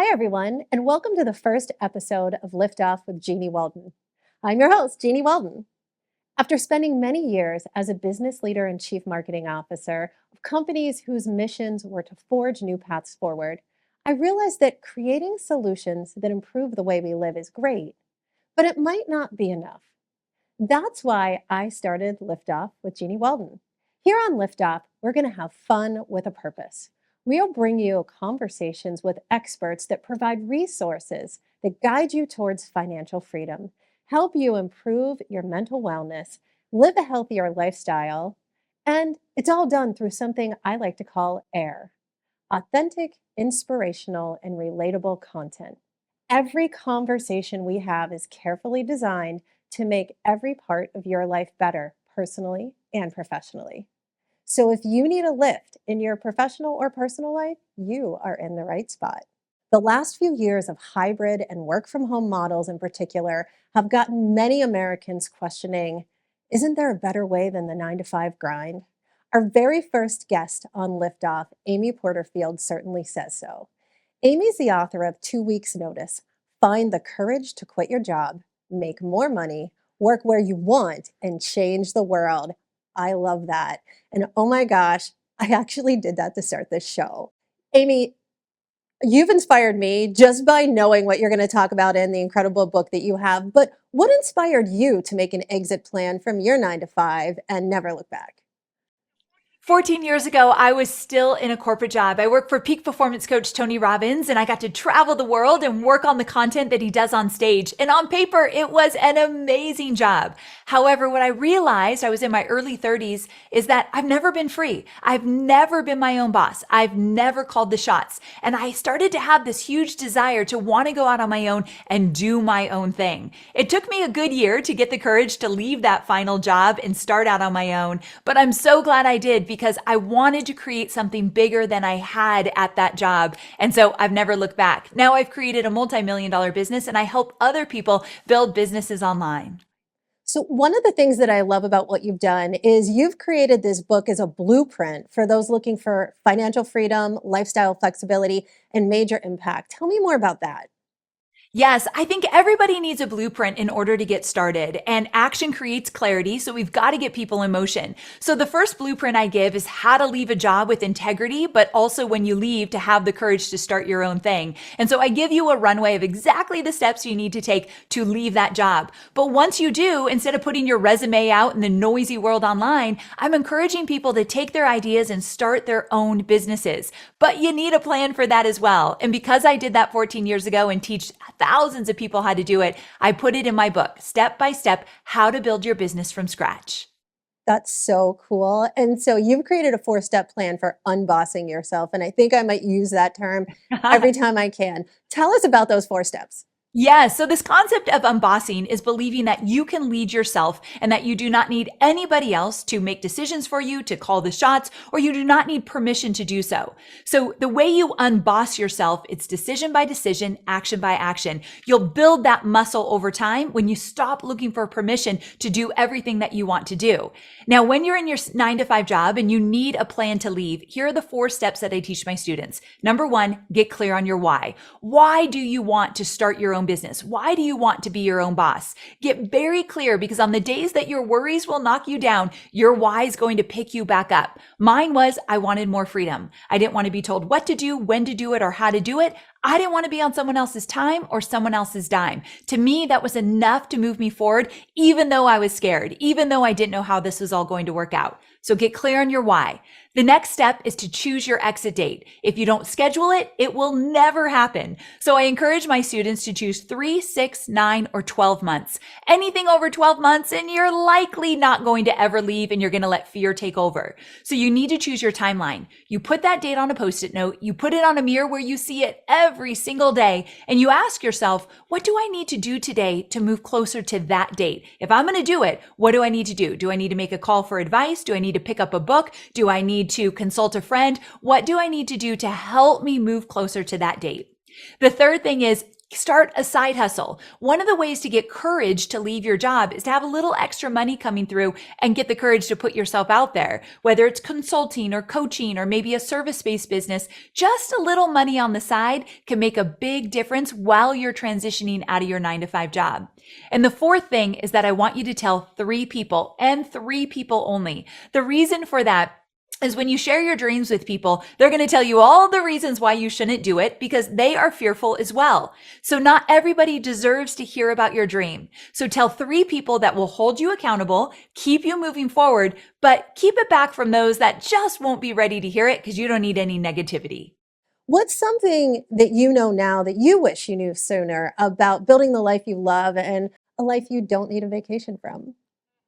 Hi, everyone, and welcome to the first episode of Liftoff with Jeanniey Walden. I'm your host, Jeanniey Walden. After spending many years as a business leader and chief marketing officer of companies whose missions were to forge new paths forward, I realized that creating solutions that improve the way we live is great, but it might not be enough. That's why I started Liftoff with Jeanniey Walden. Here on Liftoff, we're going to have fun with a purpose. We'll bring you conversations with experts that provide resources that guide you towards financial freedom, help you improve your mental wellness, live a healthier lifestyle, and it's all done through something I like to call AIR, authentic, inspirational, and relatable content. Every conversation we have is carefully designed to make every part of your life better, personally and professionally. So if you need a lift in your professional or personal life, you are in the right spot. The last few years of hybrid and work from home models in particular have gotten many Americans questioning, isn't there a better way than the 9-to-5 grind? Our very first guest on Liftoff, Amy Porterfield, certainly says so. Amy's the author of 2 Weeks Notice, Find the Courage to Quit Your Job, Make More Money, Work Where You Want, and Change the World. I love that. And oh my gosh, I actually did that to start this show. Amy, you've inspired me just by knowing what you're going to talk about in the incredible book that you have. But what inspired you to make an exit plan from your 9-to-5 and never look back? 14 years ago, I was still in a corporate job. I worked for peak performance coach Tony Robbins, and I got to travel the world and work on the content that he does on stage. And on paper, it was an amazing job. However, what I realized, I was in my early 30s, is that I've never been free. I've never been my own boss. I've never called the shots. And I started to have this huge desire to want to go out on my own and do my own thing. It took me a good year to get the courage to leave that final job and start out on my own. But I'm so glad I did, because I wanted to create something bigger than I had at that job. And so I've never looked back. Now I've created a multi-million-dollar business, and I help other people build businesses online. So one of the things that I love about what you've done is you've created this book as a blueprint for those looking for financial freedom, lifestyle flexibility, and major impact. Tell me more about that. Yes, I think everybody needs a blueprint in order to get started, and action creates clarity. So we've got to get people in motion. So the first blueprint I give is how to leave a job with integrity, but also when you leave to have the courage to start your own thing. And so I give you a runway of exactly the steps you need to take to leave that job. But once you do, instead of putting your resume out in the noisy world online, I'm encouraging people to take their ideas and start their own businesses. But you need a plan for that as well. And because I did that 14 years ago and teach thousands of people how to do it, I put it in my book, Step by Step, How to Build Your Business from Scratch. That's so cool. And so you've created a 4-step plan for unbossing yourself. And I think I might use that term every time I can. Tell us about those 4 steps. Yes. So this concept of unbossing is believing that you can lead yourself and that you do not need anybody else to make decisions for you, to call the shots, or you do not need permission to do so. So the way you unboss yourself, it's decision by decision, action by action. You'll build that muscle over time when you stop looking for permission to do everything that you want to do. Now, when you're in your 9-to-5 job and you need a plan to leave, here are the 4 steps that I teach my students. Number 1, get clear on your why. Why do you want to start your own business? Why do you want to be your own boss? Get very clear, because on the days that your worries will knock you down, your why is going to pick you back up. Mine was, I wanted more freedom. I didn't want to be told what to do, when to do it, or how to do it. I didn't want to be on someone else's time or someone else's dime. To me, that was enough to move me forward, even though I was scared, even though I didn't know how this was all going to work out. So get clear on your why. The next step is to choose your exit date. If you don't schedule it, it will never happen. So I encourage my students to choose 3, 6, 9, or 12 months. Anything over 12 months, and you're likely not going to ever leave, and you're going to let fear take over. So you need to choose your timeline. You put that date on a Post-it note, you put it on a mirror where you see it every single day, and you ask yourself, what do I need to do today to move closer to that date? If I'm going to do it, what do I need to do? Do I need to make a call for advice? Do I need to pick up a book? Do I need to consult a friend? What do I need to do to help me move closer to that date? The third thing is Start a side hustle. One of the ways to get courage to leave your job is to have a little extra money coming through and get the courage to put yourself out there. Whether it's consulting or coaching or maybe a service-based business, just a little money on the side can make a big difference while you're transitioning out of your 9-to-5 job. And the fourth thing is that I want you to tell 3 people, and 3 people only. The reason for that is when you share your dreams with people, they're going to tell you all the reasons why you shouldn't do it because they are fearful as well. So not everybody deserves to hear about your dream. So tell 3 people that will hold you accountable, keep you moving forward, but keep it back from those that just won't be ready to hear it because you don't need any negativity. What's something that you know now that you wish you knew sooner about building the life you love and a life you don't need a vacation from?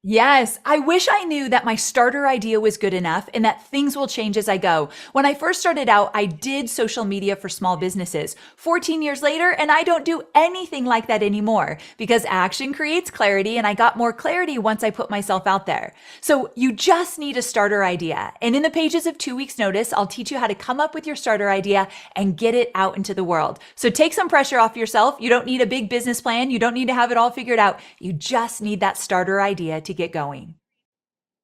Yes, I wish I knew that my starter idea was good enough and that things will change as I go. When I first started out, I did social media for small businesses. 14 years later, and I don't do anything like that anymore because action creates clarity, and I got more clarity once I put myself out there. So you just need a starter idea. And in the pages of 2 Weeks Notice, I'll teach you how to come up with your starter idea and get it out into the world. So take some pressure off yourself. You don't need a big business plan. You don't need to have it all figured out. You just need that starter idea to get going.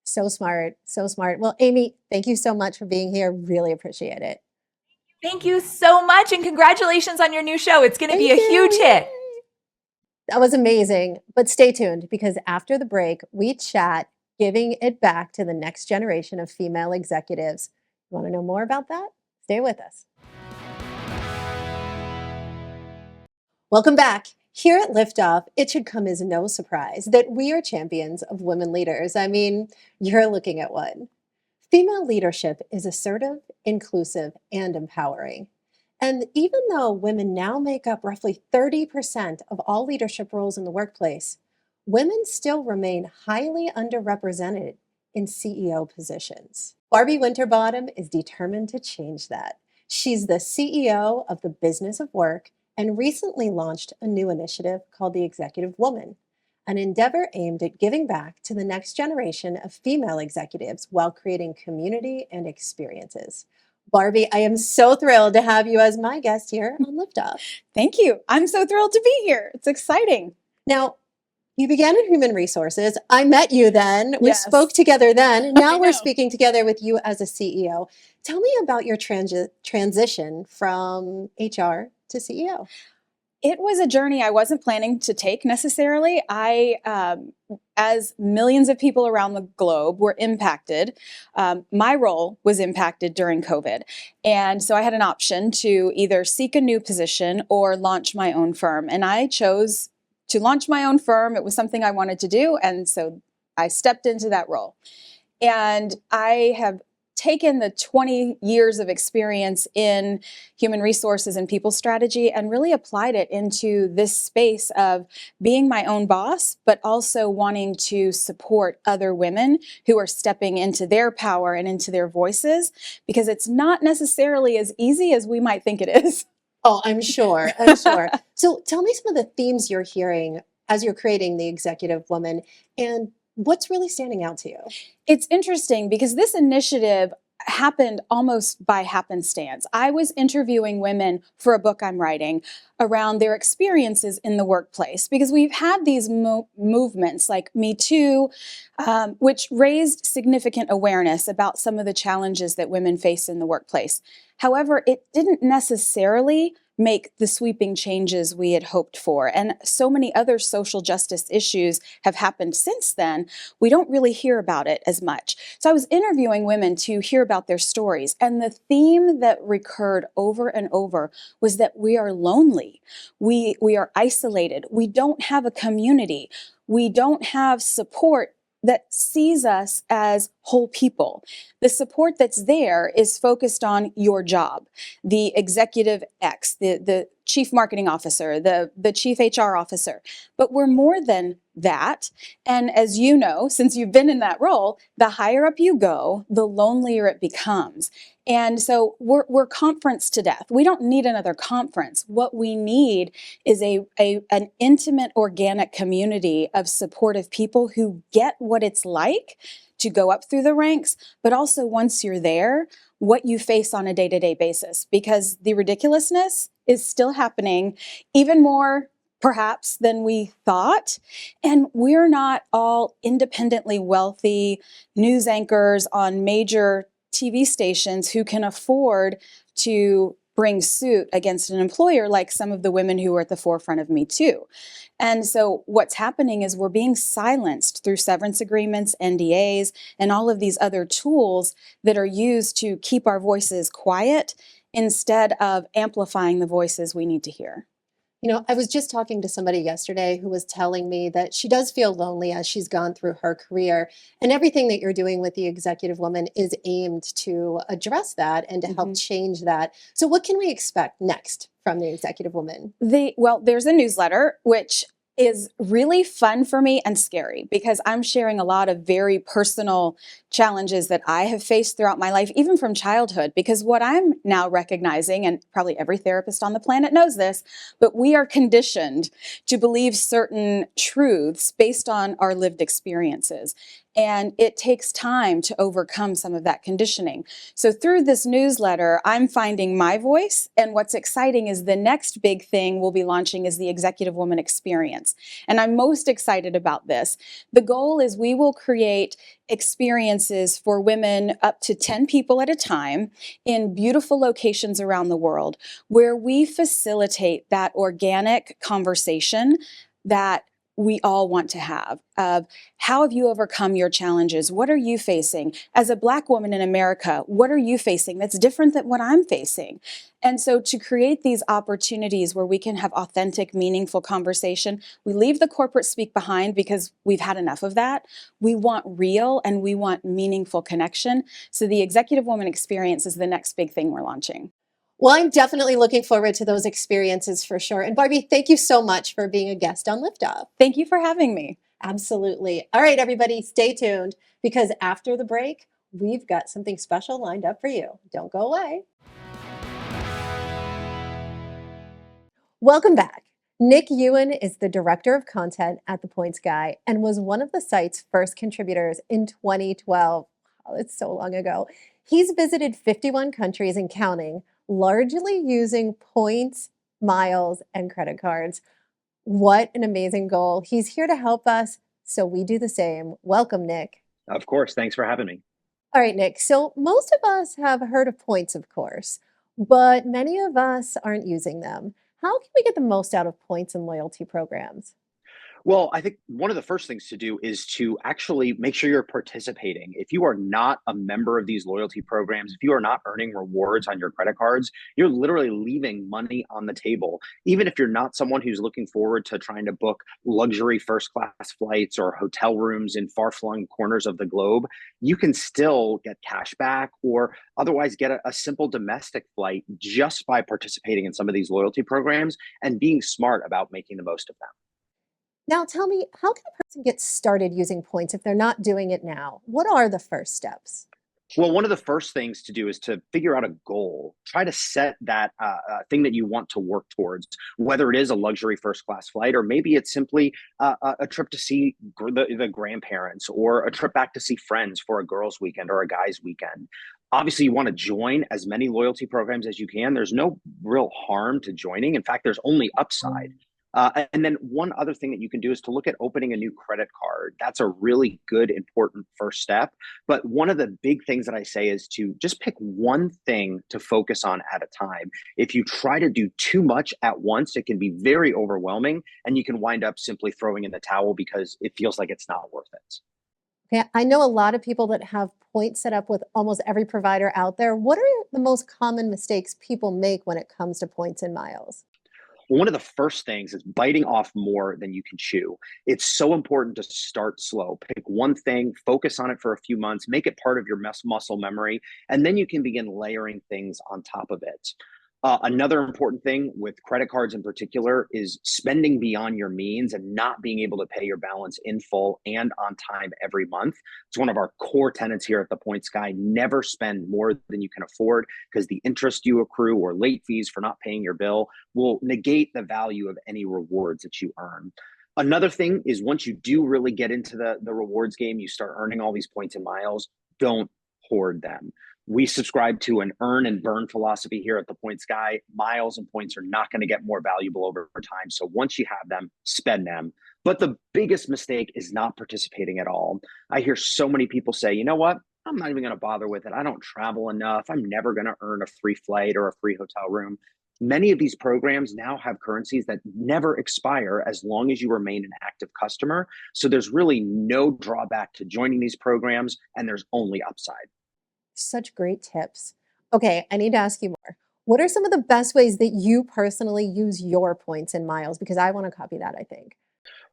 So smart. So smart. Well, Amy, thank you so much for being here. Really appreciate it. Thank you so much. And congratulations on your new show. It's going to be a Thank huge you. hit. That was amazing. But stay tuned because after the break, we chat giving it back to the next generation of female executives. You want to know more about that? Stay with us. Welcome back. Here at Liftoff, it should come as no surprise that we are champions of women leaders. I mean, you're looking at one. Female leadership is assertive, inclusive, and empowering. And even though women now make up roughly 30% of all leadership roles in the workplace, women still remain highly underrepresented in CEO positions. Barbie Winterbottom is determined to change that. She's the CEO of the Business of Work and recently launched a new initiative called the Executive Woman, an endeavor aimed at giving back to the next generation of female executives while creating community and experiences. Barbie, I am so thrilled to have you as my guest here on Liftoff. Thank you. I'm so thrilled to be here. It's exciting. Now, you began in human resources. I met you then. We Yes. spoke together then. Now I we're know. speaking together with you as a CEO. Tell me about your transition from HR to CEO. It was a journey I wasn't planning to take necessarily. As millions of people around the globe were impacted, my role was impacted during COVID. And so I had an option to either seek a new position or launch my own firm. And I chose to launch my own firm. It was something I wanted to do. And so I stepped into that role. And I have taken the 20 years of experience in human resources and people strategy and really applied it into this space of being my own boss, but also wanting to support other women who are stepping into their power and into their voices, because it's not necessarily as easy as we might think it is. Oh, I'm sure. I'm sure. So tell me some of the themes you're hearing as you're creating the Executive Woman and what's really standing out to you? It's interesting because this initiative happened almost by happenstance. I was interviewing women for a book I'm writing around their experiences in the workplace, because we've had these movements like Me Too, which raised significant awareness about some of the challenges that women face in the workplace. However, it didn't necessarily make the sweeping changes we had hoped for. And so many other social justice issues have happened since then, we don't really hear about it as much. So I was interviewing women to hear about their stories. And the theme that recurred over and over was that we are lonely. We are isolated. We don't have a community. We don't have support that sees us as whole people. The support that's there is focused on your job, the executive X, the chief marketing officer, the chief HR officer. But we're more than that. And as you know, since you've been in that role, the higher up you go, the lonelier it becomes. And so we're conference to death. We don't need another conference. What we need is an intimate, organic community of supportive people who get what it's like to go up through the ranks, but also once you're there, what you face on a day-to-day basis. Because the ridiculousness is still happening, even more perhaps than we thought. And we're not all independently wealthy news anchors on major TV stations who can afford to bring suit against an employer like some of the women who are at the forefront of Me Too. And so what's happening is we're being silenced through severance agreements, NDAs, and all of these other tools that are used to keep our voices quiet instead of amplifying the voices we need to hear. You know, I was just talking to somebody yesterday who was telling me that she does feel lonely as she's gone through her career. And everything that you're doing with the Executive Woman is aimed to address that and to help change that. So what can we expect next from the Executive Woman? Well, there's a newsletter, which is really fun for me and scary because I'm sharing a lot of very personal challenges that I have faced throughout my life, even from childhood, because what I'm now recognizing, and probably every therapist on the planet knows this, but we are conditioned to believe certain truths based on our lived experiences. And it takes time to overcome some of that conditioning. So through this newsletter, I'm finding my voice. And what's exciting is the next big thing we'll be launching is the Executive Woman Experience. And I'm most excited about this. The goal is we will create experiences for women, up to 10 people at a time, in beautiful locations around the world, where we facilitate that organic conversation that we all want to have of how have you overcome your challenges? What are you facing? As a Black woman in America, what are you facing that's different than what I'm facing? And so to create these opportunities where we can have authentic, meaningful conversation, we leave the corporate speak behind because we've had enough of that. We want real and we want meaningful connection. So the Executive Woman Experience is the next big thing we're launching. Well, I'm definitely looking forward to those experiences for sure. And Barbie, thank you so much for being a guest on Liftoff. Thank you for having me. Absolutely. All right, everybody, stay tuned because after the break, we've got something special lined up for you. Don't go away. Welcome back. Nick Ewen is the Director of Content at The Points Guy and was one of the site's first contributors in 2012. Oh, it's so long ago. He's visited 51 countries and counting, largely using points, miles, and credit cards. What an amazing goal. He's here to help us, so we do the same. Welcome, Nick. Of course. Thanks for having me. All right, Nick. So most of us have heard of points, of course, but many of us aren't using them. How can we get the most out of points and loyalty programs? Well, I think one of the first things to do is to actually make sure you're participating. If you are not a member of these loyalty programs, if you are not earning rewards on your credit cards, you're literally leaving money on the table. Even if you're not someone who's looking forward to trying to book luxury first class flights or hotel rooms in far flung corners of the globe, you can still get cash back or otherwise get a simple domestic flight just by participating in some of these loyalty programs and being smart about making the most of them. Now, tell me, how can a person get started using points if they're not doing it now? What are the first steps? Well, one of the first things to do is to figure out a goal. Try to set that thing that you want to work towards, whether it is a luxury first class flight, or maybe it's simply a trip to see the grandparents, or a trip back to see friends for a girls' weekend or a guys' weekend. Obviously, you want to join as many loyalty programs as you can. There's no real harm to joining. In fact, there's only upside. And then one other thing that you can do is to look at opening a new credit card. That's a really good, important first step. But one of the big things that I say is to just pick one thing to focus on at a time. If you try to do too much at once, it can be very overwhelming and you can wind up simply throwing in the towel because it feels like it's not worth it. Okay, I know a lot of people that have points set up with almost every provider out there. What are the most common mistakes people make when it comes to points and miles? One of the first things is biting off more than you can chew. It's so important to start slow. Pick one thing, focus on it for a few months, make it part of your muscle memory, and then you can begin layering things on top of it. Another important thing with credit cards in particular is spending beyond your means and not being able to pay your balance in full and on time every month. It's one of our core tenets here at the Points Guy. Never spend more than you can afford because the interest you accrue or late fees for not paying your bill will negate the value of any rewards that you earn. Another thing is once you do really get into the rewards game, you start earning all these points and miles, don't hoard them. We subscribe to an earn and burn philosophy here at the Points Guy. Miles and points are not going to get more valuable over time. So once you have them, spend them. But the biggest mistake is not participating at all. I hear so many people say, you know what? I'm not even going to bother with it. I don't travel enough. I'm never going to earn a free flight or a free hotel room. Many of these programs now have currencies that never expire as long as you remain an active customer. So there's really no drawback to joining these programs, and there's only upside. Such great tips. Okay, I need to ask you more. What are some of the best ways that you personally use your points and miles? Because I want to copy that, I think.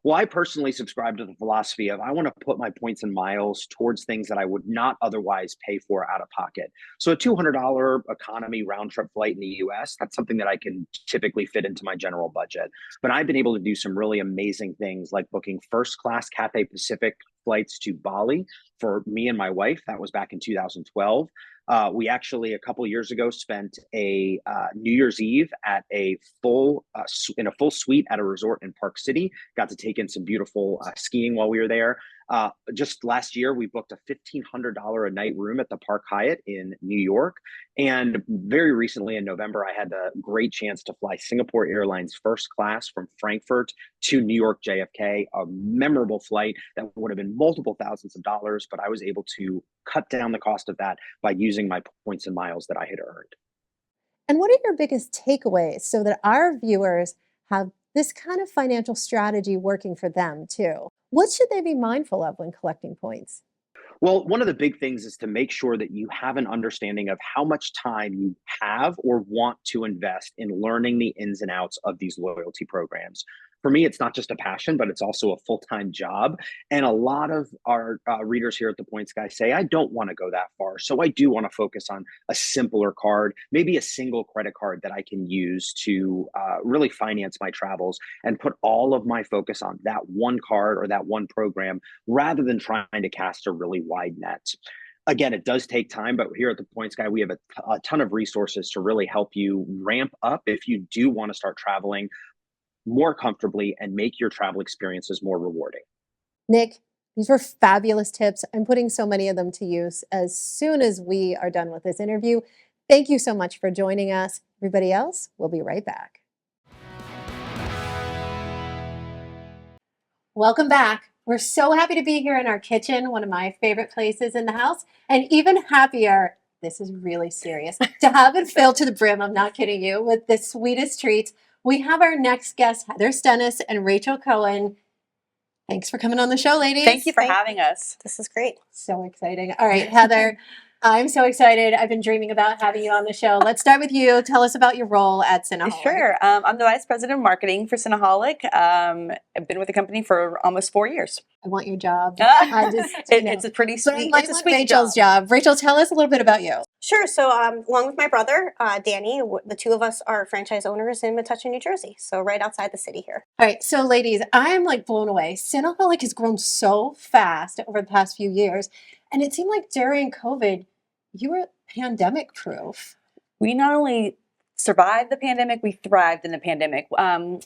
Well, I personally subscribe to the philosophy of I want to put my points and miles towards things that I would not otherwise pay for out of pocket. So a $200 economy round trip flight in the US, that's something that I can typically fit into my general budget. But I've been able to do some really amazing things like booking first class Cathay Pacific flights to Bali for me and my wife. That was back in 2012. We actually a couple years ago spent a New Year's Eve at a in a full suite at a resort in Park City. Got to take in some beautiful skiing while we were there. Just last year, we booked a $1,500 a night room at the Park Hyatt in New York. And very recently in November, I had the great chance to fly Singapore Airlines first class from Frankfurt to New York JFK, a memorable flight that would have been multiple thousands of dollars, but I was able to cut down the cost of that by using my points and miles that I had earned. And what are your biggest takeaways so that our viewers have this kind of financial strategy working for them too? What should they be mindful of when collecting points? Well, one of the big things is to make sure that you have an understanding of how much time you have or want to invest in learning the ins and outs of these loyalty programs. For me, it's not just a passion, but it's also a full-time job. And a lot of our readers here at the Points Guy say, I don't want to go that far. So I do want to focus on a simpler card, maybe a single credit card that I can use to really finance my travels and put all of my focus on that one card or that one program rather than trying to cast a really wide net. Again, it does take time, but here at the Points Guy, we have a ton of resources to really help you ramp up if you do want to start traveling more comfortably and make your travel experiences more rewarding. Nick, these were fabulous tips. I'm putting so many of them to use as soon as we are done with this interview. Thank you so much for joining us. Everybody else, we'll be right back. Welcome back. We're so happy to be here in our kitchen, one of my favorite places in the house, and even happier, this is really serious, to have it filled to the brim, I'm not kidding you, with the sweetest treats. We have our next guests, Heather Stennis and Rachel Cohen. Thanks for coming on the show, ladies. Thank you for having us. This is great. So exciting. All right, Heather, I'm so excited. I've been dreaming about having you on the show. Let's start with you. Tell us about your role at Cinnaholic. Sure. I'm the Vice President of Marketing for Cinnaholic. I've been with the company for almost 4 years. I want your job. It's a pretty sweet, it's a sweet Rachel's job. Rachel, tell us a little bit about you. Sure. So, along with my brother, Danny, the two of us are franchise owners in Metuchen, New Jersey. So, right outside the city here. All right. So, ladies, I'm like blown away. Cinnaholic has grown so fast over the past few years. And it seemed like during COVID, you were pandemic proof. We not only survived the pandemic, we thrived in the pandemic.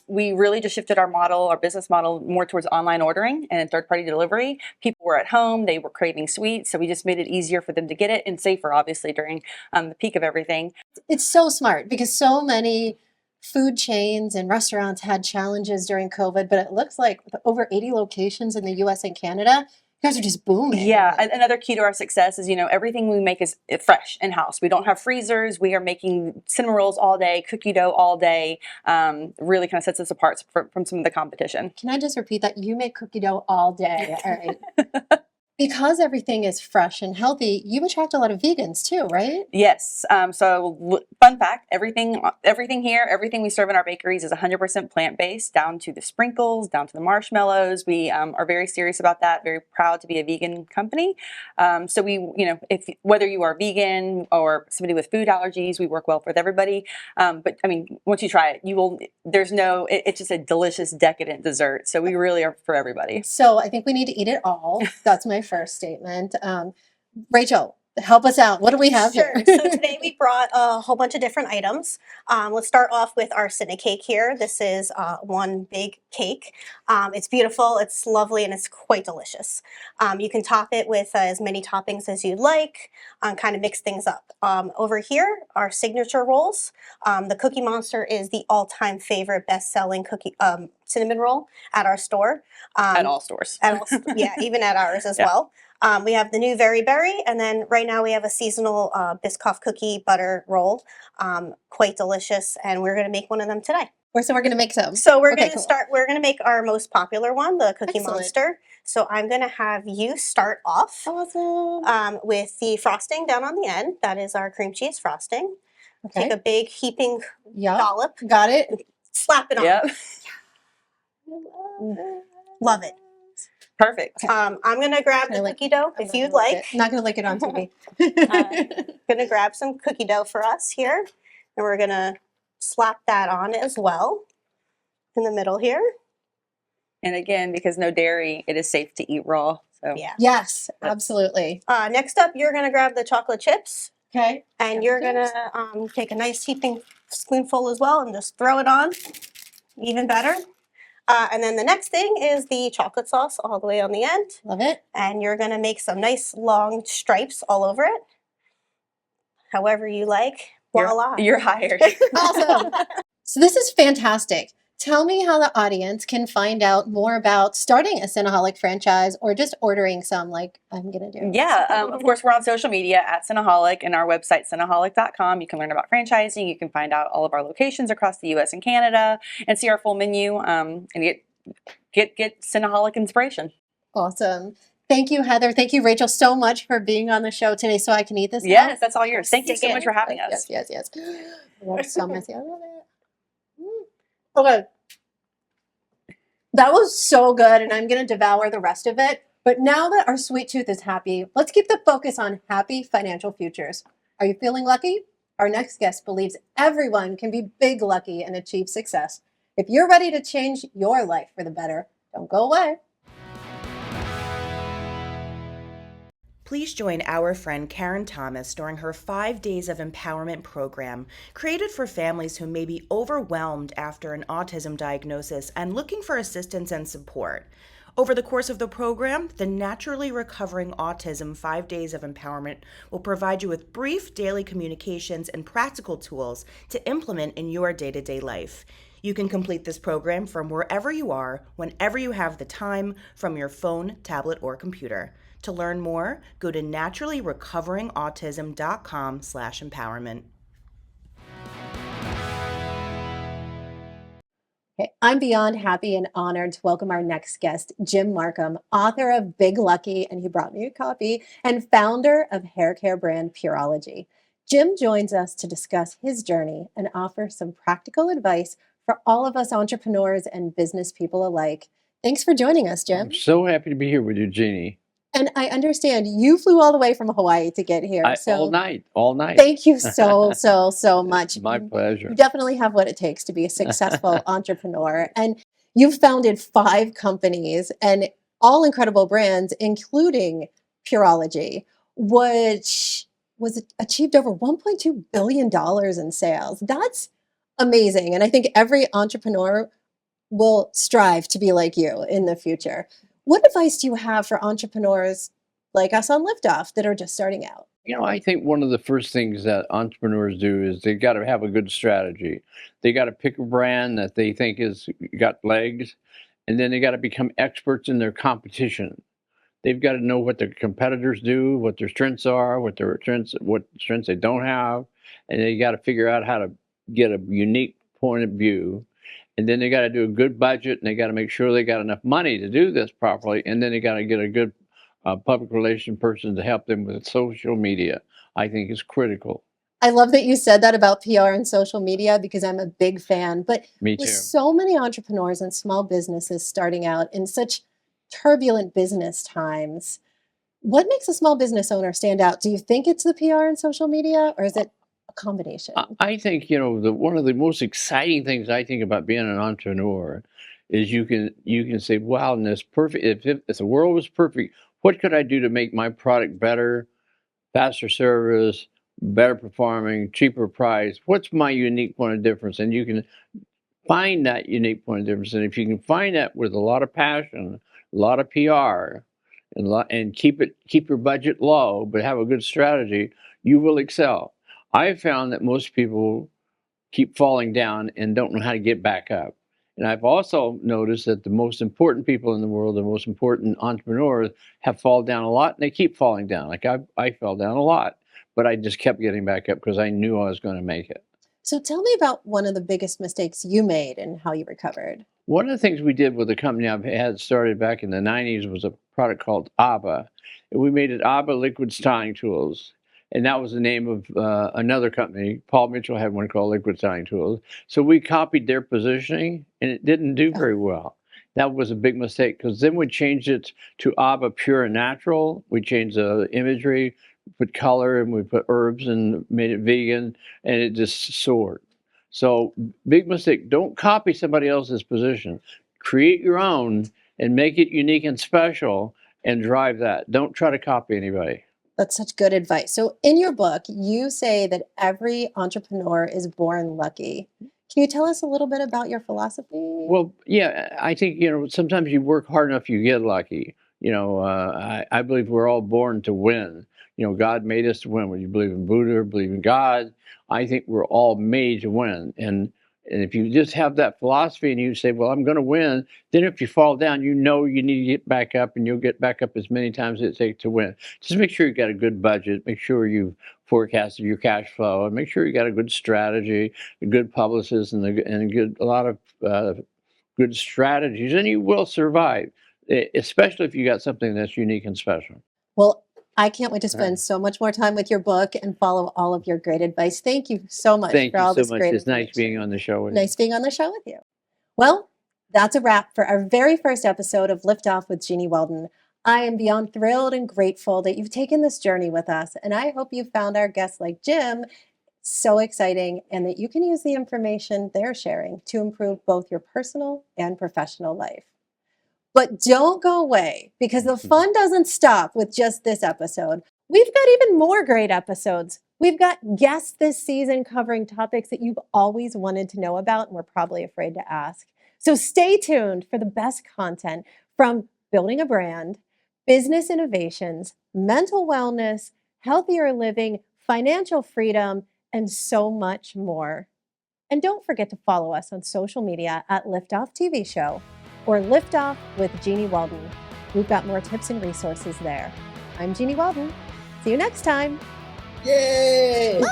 We really just shifted our business model more towards online ordering and third-party delivery. People were at home, they were craving sweets, so we just made it easier for them to get it and safer, obviously, during the peak of everything. It's so smart because so many food chains and restaurants had challenges during COVID, but it looks like with over 80 locations in the US and Canada, you guys are just booming. Yeah, another key to our success is, everything we make is fresh in-house. We don't have freezers. We are making cinnamon rolls all day, cookie dough all day. Really kind of sets us apart from some of the competition. Can I just repeat that? You make cookie dough all day. All right. Because everything is fresh and healthy, you attract a lot of vegans too, right? Yes. So fun fact, everything here, everything we serve in our bakeries is 100% plant-based, down to the sprinkles, down to the marshmallows. We are very serious about that, very proud to be a vegan company. So we, whether you are vegan or somebody with food allergies, we work well with everybody. But I mean, once you try it, it's just a delicious, decadent dessert. So we really are for everybody. So I think we need to eat it all. That's my first statement. Rachel, Help us out. What do we have Sure. here? So today we brought a whole bunch of different items. Let's start off with our Cinnamon cake here. This is one big cake. It's beautiful, it's lovely, and it's quite delicious. You can top it with as many toppings as you'd like, kind of mix things up. Over here, our signature rolls. The Cookie Monster is the all-time favorite best-selling cookie cinnamon roll at our store. At all stores. Yeah, even at ours as Yeah. well. We have the new Very Berry, and then right now we have a seasonal Biscoff cookie butter roll. Quite delicious, and we're going to make one of them today. So we're going to make some. So we're Okay, going to cool. start, we're going to make our most popular one, the Cookie Excellent. Monster. So I'm going to have you start off Awesome. with the frosting down on the end. That is our cream cheese frosting. Okay. Take a big heaping Yep. dollop, Got it. slap it on. Yep. Love it. Perfect. I'm going to grab Can I the lick- cookie dough I'm if not you'd gonna lick like. it. Not going to lick it on TV. Going to grab some cookie dough for us here, and we're going to slap that on as well in the middle here. And again, because no dairy, it is safe to eat raw. So Yeah. Yes, absolutely. Next up, you're going to grab the chocolate chips, Okay. and you're going to take a nice heaping spoonful as well and just throw it on. Even better. And then the next thing is the chocolate sauce all the way on the end. Love it. And you're going to make some nice long stripes all over it. However you like. Voila. you're hired. Awesome. So this is fantastic. Tell me how the audience can find out more about starting a Cinnaholic franchise or just ordering some like I'm going to do. Yeah, of course, we're on social media at Cinnaholic and our website, cinnaholic.com. You can learn about franchising. You can find out all of our locations across the U.S. and Canada and see our full menu and get Cinnaholic inspiration. Awesome. Thank you, Heather. Thank you, Rachel, so much for being on the show today so I can eat this now. Yes, that's all yours. Thank you so Take it. much for having us. Yes. That's so messy. I love it. Okay. That was so good, and I'm going to devour the rest of it. But now that our sweet tooth is happy, let's keep the focus on happy financial futures. Are you feeling lucky? Our next guest believes everyone can be big lucky and achieve success. If you're ready to change your life for the better, don't go away. Please join our friend Karen Thomas during her 5 Days of Empowerment program, created for families who may be overwhelmed after an autism diagnosis and looking for assistance and support. Over the course of the program, the Naturally Recovering Autism 5 Days of Empowerment will provide you with brief daily communications and practical tools to implement in your day-to-day life. You can complete this program from wherever you are, whenever you have the time, from your phone, tablet, or computer. To learn more, go to naturallyrecoveringautism.com/empowerment. Okay, I'm beyond happy and honored to welcome our next guest, Jim Markham, author of Big Lucky, and he brought me a copy, and founder of hair care brand Pureology. Jim joins us to discuss his journey and offer some practical advice for all of us entrepreneurs and business people alike. Thanks for joining us, Jim. I'm so happy to be here with you, Jeannie. And I understand you flew all the way from Hawaii to get here. All night. Thank you so much. My pleasure. You definitely have what it takes to be a successful entrepreneur. And you've founded 5 companies and all incredible brands, including Pureology, which was achieved over $1.2 billion in sales. That's amazing. And I think every entrepreneur will strive to be like you in the future. What advice do you have for entrepreneurs like us on Liftoff that are just starting out? I think one of the first things that entrepreneurs do is they got to have a good strategy. They got to pick a brand that they think is got legs, and then they got to become experts in their competition. They've got to know what their competitors do, what their strengths are, what strengths they don't have, and they got to figure out how to get a unique point of view. And then they got to do a good budget, and they got to make sure they got enough money to do this properly. And then they got to get a good public relation person to help them with social media. I think is critical. I love that you said that about PR and social media because I'm a big fan. But Me too. with so many entrepreneurs and small businesses starting out in such turbulent business times, what makes a small business owner stand out? Do you think it's the PR and social media, or is it a combination? I think, one of the most exciting things I think about being an entrepreneur is you can say, wow, in this perfect, if the world was perfect, what could I do to make my product better, faster service, better performing, cheaper price. What's my unique point of difference? And you can find that unique point of difference. And if you can find that with a lot of passion, a lot of PR, and keep your budget low, but have a good strategy, you will excel. I have found that most people keep falling down and don't know how to get back up. And I've also noticed that the most important people in the world, the most important entrepreneurs, have fallen down a lot, and they keep falling down. Like I fell down a lot, but I just kept getting back up because I knew I was going to make it. So tell me about one of the biggest mistakes you made and how you recovered. One of the things we did with the company I've had started back in the 90s was a product called ABBA. And we made it ABBA Liquid Styling Tools. And that was the name of another company. Paul Mitchell had one called Liquid Styling Tools. So we copied their positioning, and it didn't do very well. That was a big mistake, because then we changed it to ABBA Pure and Natural. We changed the imagery, put color, and we put herbs and made it vegan, and it just soared. So big mistake. Don't copy somebody else's position. Create your own and make it unique and special and drive that. Don't try to copy anybody. That's such good advice. So in your book, you say that every entrepreneur is born lucky. Can you tell us a little bit about your philosophy? Well, yeah, I think, sometimes you work hard enough, you get lucky. I believe we're all born to win. God made us to win. Whether you believe in Buddha or believe in God, I think we're all made to win. And if you just have that philosophy and you say, well, I'm going to win, then if you fall down, you need to get back up, and you'll get back up as many times as it takes to win. Just make sure you got a good budget. Make sure you've forecasted your cash flow, and make sure you got a good strategy, a good publicist, and a lot of good strategies, and you will survive, especially if you got something that's unique and special. Well, I can't wait to spend so much more time with your book and follow all of your great advice. Thank you so much for all this great information. It's nice being on the show with you. Nice being on the show with you. Well, that's a wrap for our very first episode of Liftoff with Jeanniey Walden. I am beyond thrilled and grateful that you've taken this journey with us, and I hope you found our guests like Jim so exciting, and that you can use the information they're sharing to improve both your personal and professional life. But don't go away, because the fun doesn't stop with just this episode. We've got even more great episodes. We've got guests this season covering topics that you've always wanted to know about and were probably afraid to ask. So stay tuned for the best content from building a brand, business innovations, mental wellness, healthier living, financial freedom, and so much more. And don't forget to follow us on social media at Liftoff TV Show or Liftoff with Jeanniey Walden. We've got more tips and resources there. I'm Jeanniey Walden. See you next time. Yay! Woo!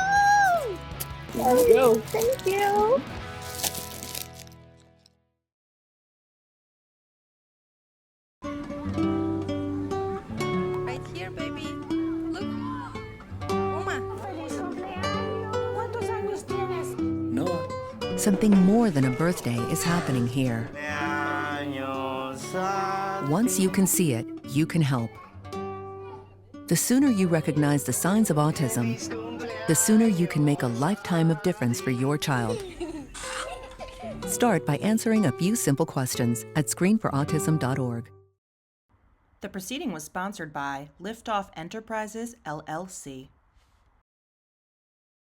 There we go. Thank you. Right here, baby. Look. Uma. Something more than a birthday is happening here. Once you can see it, you can help. The sooner you recognize the signs of autism, the sooner you can make a lifetime of difference for your child. Start by answering a few simple questions at screenforautism.org. The proceeding was sponsored by Liftoff Enterprises, LLC.